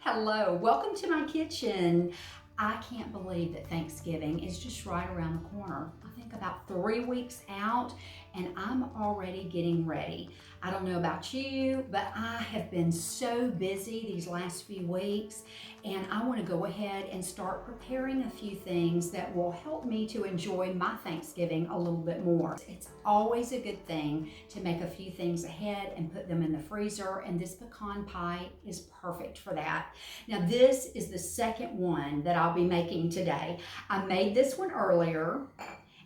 Hello, welcome to my kitchen. I can't believe that Thanksgiving is just right around the corner. I think about 3 weeks out and I'm already getting ready. I don't know about you, but I have been so busy these last few weeks and I want to go ahead and start preparing a few things that will help me to enjoy my Thanksgiving a little bit more. It's always a good thing to make a few things ahead and put them in the freezer, and this pecan pie is perfect for that. Now this is the second one that I'll be making today. I made this one earlier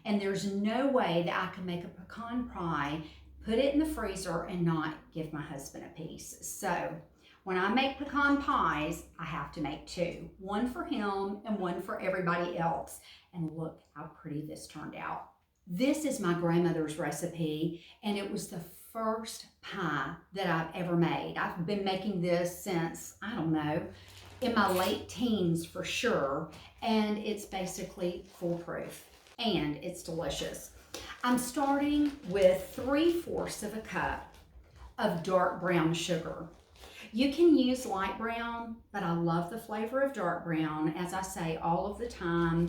and there's no way that I can make a pecan pie, put it in the freezer and not give my husband a piece. So when I make pecan pies, I have to make two, one for him and one for everybody else. And look how pretty this turned out. This is my grandmother's recipe and it was the first pie that I've ever made. I've been making this since, I don't know, in my late teens for sure, and it's basically foolproof and it's delicious. I'm starting with 3/4 of a cup of dark brown sugar. You can use light brown, but I love the flavor of dark brown. As I say all of the time,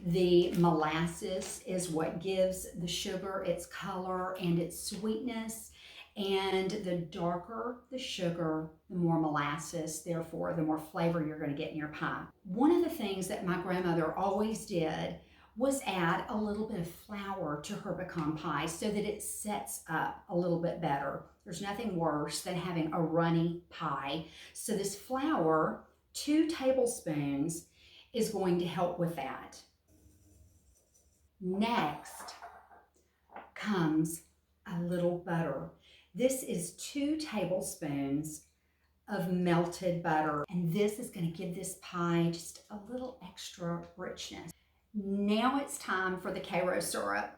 the molasses is what gives the sugar its color and its sweetness. And the darker the sugar, the more molasses, therefore the more flavor you're going to get in your pie. One of the things that my grandmother always did was add a little bit of flour to her pecan pie so that it sets up a little bit better. There's nothing worse than having a runny pie. So this flour, 2 tablespoons, is going to help with that. Next comes a little butter. This is 2 tablespoons of melted butter, and this is going to give this pie just a little extra richness. Now it's time for the Karo syrup.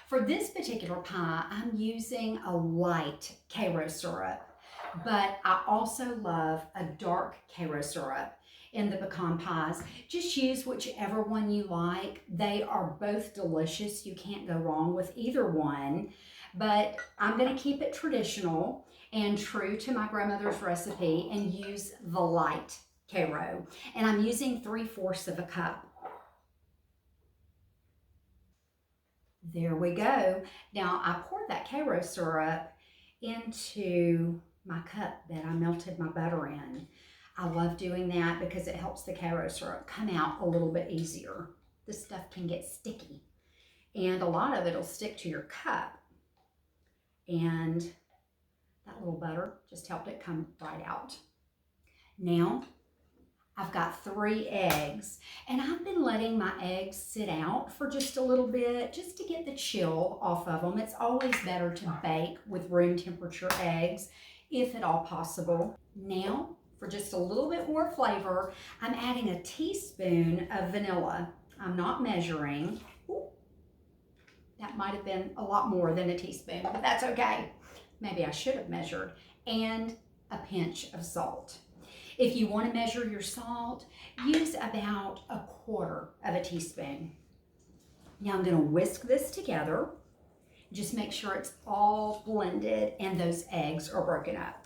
For this particular pie, I'm using a light Karo syrup, but I also love a dark Karo syrup in the pecan pies. Just use whichever one you like. They are both delicious. You can't go wrong with either one, but I'm going to keep it traditional and true to my grandmother's recipe and use the light Karo. And I'm using 3/4 of a cup. There we go. Now I poured that Karo syrup into my cup that I melted my butter in. I love doing that because it helps the Karo syrup come out a little bit easier. This stuff can get sticky and a lot of it will stick to your cup. And that little butter just helped it come right out. Now I've got 3 eggs, and I've been letting my eggs sit out for just a little bit, just to get the chill off of them. It's always better to bake with room temperature eggs, if at all possible. Now, for just a little bit more flavor, I'm adding a teaspoon of vanilla. I'm not measuring. Ooh, that might have been a lot more than a teaspoon, but that's okay. Maybe I should have measured. And a pinch of salt. If you want to measure your salt, use about 1/4 of a teaspoon. Now I'm going to whisk this together. Just make sure it's all blended and those eggs are broken up.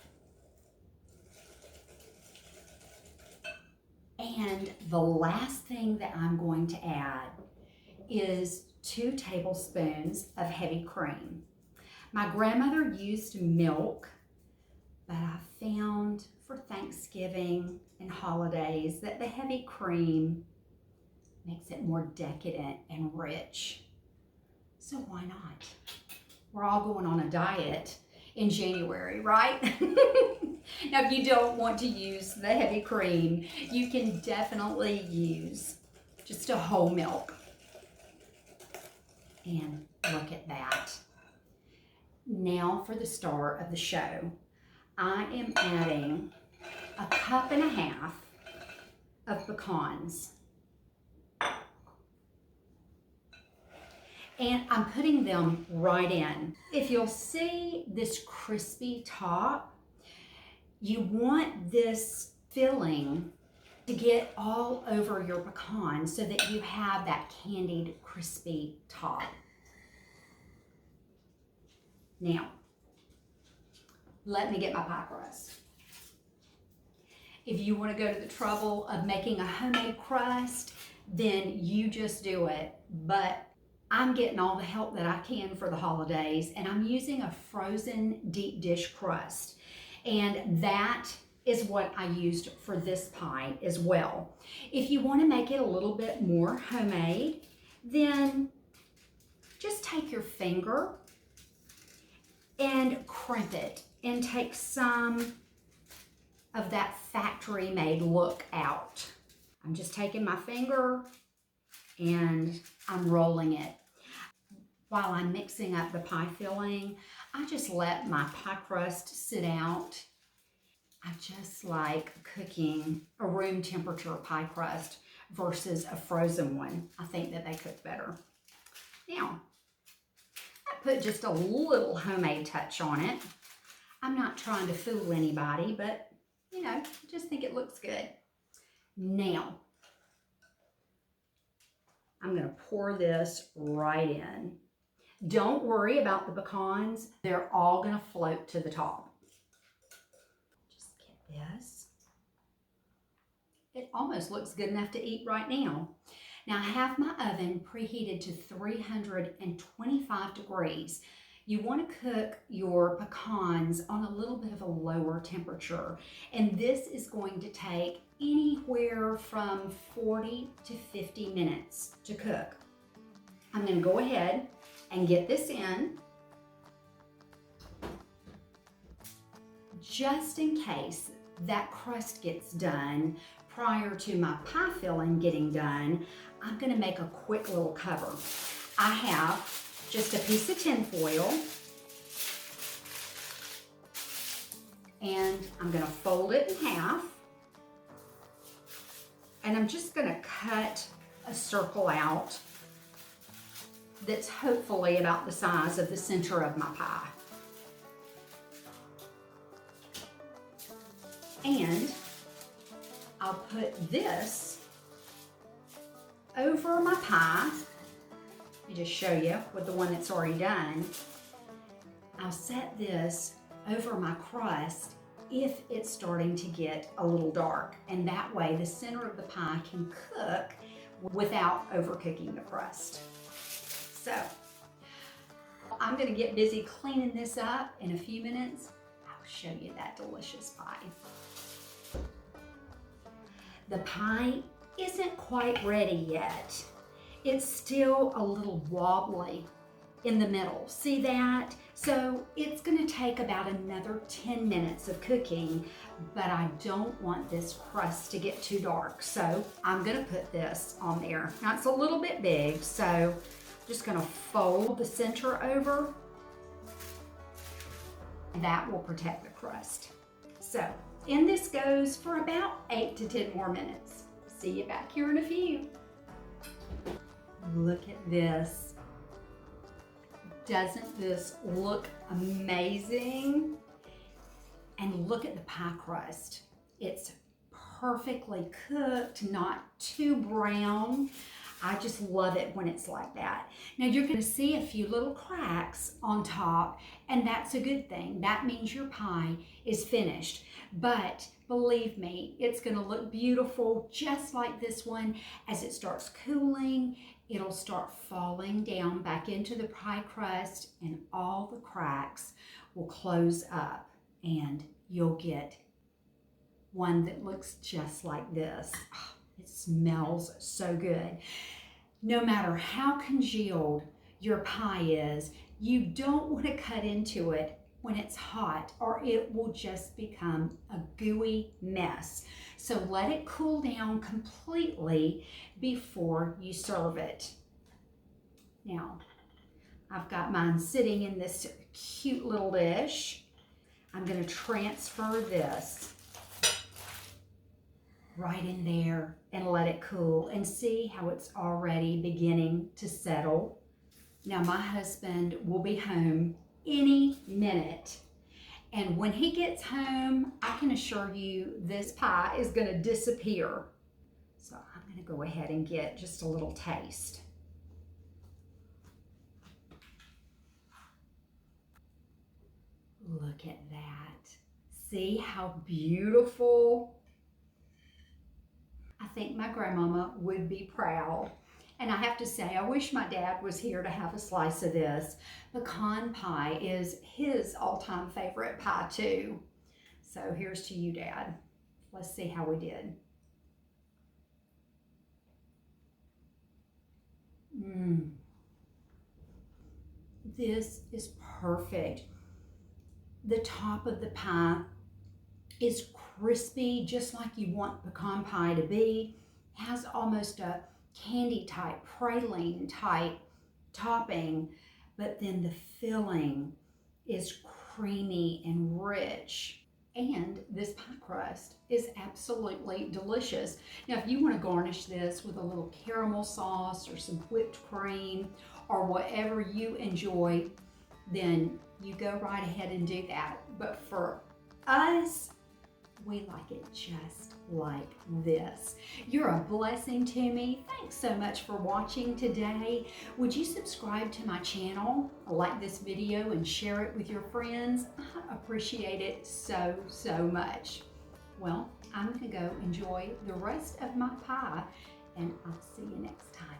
And the last thing that I'm going to add is 2 tablespoons of heavy cream. My grandmother used milk, but I found for Thanksgiving and holidays that the heavy cream makes it more decadent and rich. So why not? We're all going on a diet in January, right? Now, if you don't want to use the heavy cream, you can definitely use just a whole milk. And look at that. Now for the star of the show. I am adding 1.5 cups of pecans. And I'm putting them right in. If you'll see this crispy top, you want this filling to get all over your pecan so that you have that candied crispy top. Now, let me get my pie crust. If you want to go to the trouble of making a homemade crust, then you just do it. But I'm getting all the help that I can for the holidays, and I'm using a frozen deep dish crust. And that is what I used for this pie as well. If you want to make it a little bit more homemade, then just take your finger and crimp it and take some of that factory made look out. I'm just taking my finger and I'm rolling it. While I'm mixing up the pie filling, I just let my pie crust sit out. I just like cooking a room temperature pie crust versus a frozen one. I think that they cook better. Now, I put just a little homemade touch on it. I'm not trying to fool anybody, but you know, I just think it looks good. Now, I'm gonna pour this right in. Don't worry about the pecans. They're all gonna float to the top. Just get this. It almost looks good enough to eat right now. Now I have my oven preheated to 325 degrees. You want to cook your pecans on a little bit of a lower temperature, and this is going to take anywhere from 40 to 50 minutes to cook. I'm going to go ahead and get this in, just in case that crust gets done prior to my pie filling getting done. I'm going to make a quick little cover. I have just a piece of tin foil, and I'm going to fold it in half, and I'm just going to cut a circle out that's hopefully about the size of the center of my pie. And I'll put this over my pie. Let me just show you with the one that's already done. I'll set this over my crust if it's starting to get a little dark, and that way the center of the pie can cook without overcooking the crust. So I'm going to get busy cleaning this up. In a few minutes, I'll show you that delicious pie. The pie isn't quite ready yet. It's still a little wobbly in the middle. See that? So it's going to take about another 10 minutes of cooking, but I don't want this crust to get too dark. So I'm going to put this on there. Now it's a little bit big, so I'm just going to fold the center over. That will protect the crust. So in this goes for about 8 to 10 more minutes. See you back here in a few. Look at this. Doesn't this look amazing? And look at the pie crust. It's perfectly cooked, not too brown. I just love it when it's like that. Now you're going to see a few little cracks on top, and that's a good thing. That means your pie is finished. But believe me, it's going to look beautiful just like this one. As it starts cooling, it'll start falling down back into the pie crust, and all the cracks will close up, and you'll get one that looks just like this. Oh, it smells so good. No matter how congealed your pie is, you don't want to cut into it when it's hot, or it will just become a gooey mess. So let it cool down completely before you serve it. Now, I've got mine sitting in this cute little dish. I'm going to transfer this right in there and let it cool, and see how it's already beginning to settle. Now my husband will be home any minute, and when he gets home, I can assure you this pie is going to disappear. So I'm going to go ahead and get just a little taste. Look at that. See how beautiful think my grandmama would be proud. And I have to say, I wish my dad was here to have a slice of this. Pecan pie is his all-time favorite pie too. So here's to you, Dad. Let's see how we did. This is perfect. The top of the pie is crispy, just like you want pecan pie to be. Has almost a candy type, praline type topping, but then the filling is creamy and rich. And this pie crust is absolutely delicious. Now, if you want to garnish this with a little caramel sauce or some whipped cream or whatever you enjoy, then you go right ahead and do that. But for us, we like it just like this. You're a blessing to me. Thanks so much for watching today. Would you subscribe to my channel, like this video, and share it with your friends? I appreciate it so, so much. Well, I'm gonna go enjoy the rest of my pie, and I'll see you next time.